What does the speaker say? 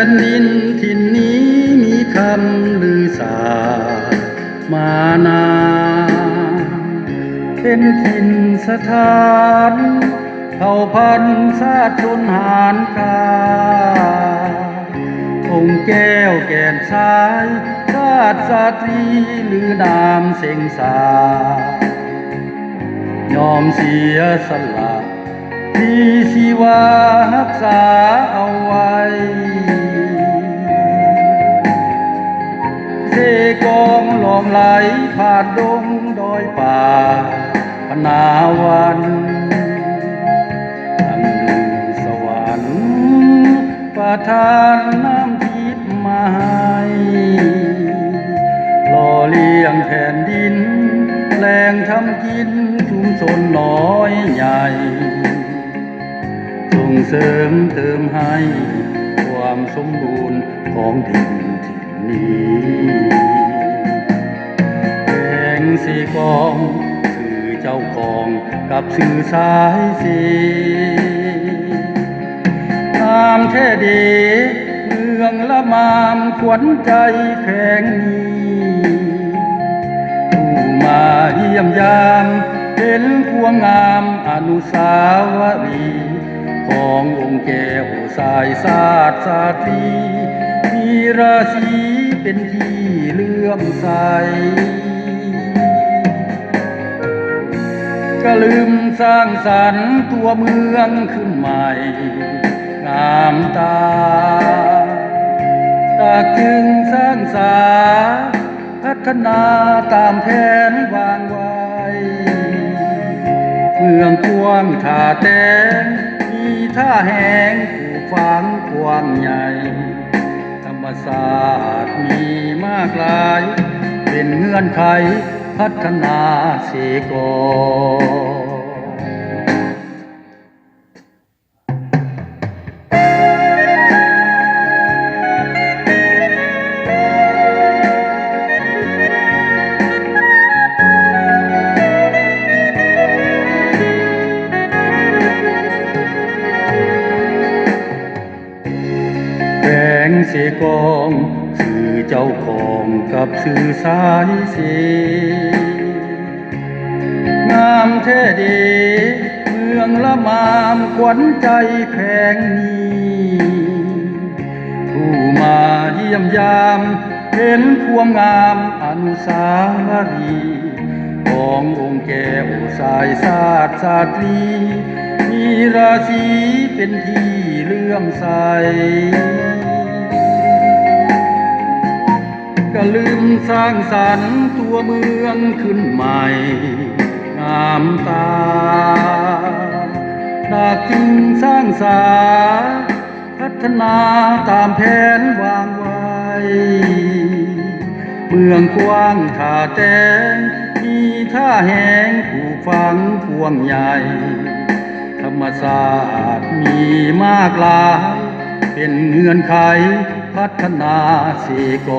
นดินถิ่นนี้มีคำลือสาบมานานเป็นถิ่นสถานเผ่าพันธุ์ชาติชนหารกาองค์แก้วแก่นชายชาติสตรีหรือนามเสงสายอมเสียสละที่ชีวารักษาเอาไว้เทกองหลอมไหลผ่านดงดอยป่าพนาวันตั้งหนึ่งสวรรค์ประทานน้ำทิพย์มาให้หล่อเลี้ยงแผ่นดินแหล่งทำกินชุมชนน้อยใหญ่ส่งเสริมเติมให้ความสมบูรณ์ของดินถิ่นนี้แห่งสีกองคือเจ้าของกับสื่อสายสีงามแท้ดีเมืองละมามขวัญใจแข่งนี้ผู้มาเยี่ยมยามเห็นความงามอนุสาวรีย์ขององค์แก้วสายชาติสตรีมีราศีเป็นที่เลื่อมใสก็ลืมสร้างสรรค์ตัวเมืองขึ้นใหม่งามตาตากจึงสร้างสาพัฒนาตามแผนวางไว้เมืองกว้างท่าแตงมีท่าแห่งผู้ฟังกว้างใหญ่ธรรมศาสตร์มีมากหลายเป็นเงื่อนไขพัฒนาเสกแห่งเสกองสื่อเจ้าของกับสื่อสายสีงามแท้ดีเมืองละมามขวัญใจแพงนี้ผู้มาเยี่ยมยามเห็นความงามอนุสาวรีย์ขององค์แก้วสายชาติสตรีมีราศีเป็นที่เลื่อมใสก็ลืมสร้างสรรค์ตัวเมืองขึ้นใหม่งามตาดากจึงสร้างสาพัฒนาตามแผนวางไว้เมืองกว้างท่าแตงมีท่าแห่งผู้ฟังพวงใหญ่ธรรมศาสตร์มีมากหลายเป็นเงื่อนไขพัฒนาเสก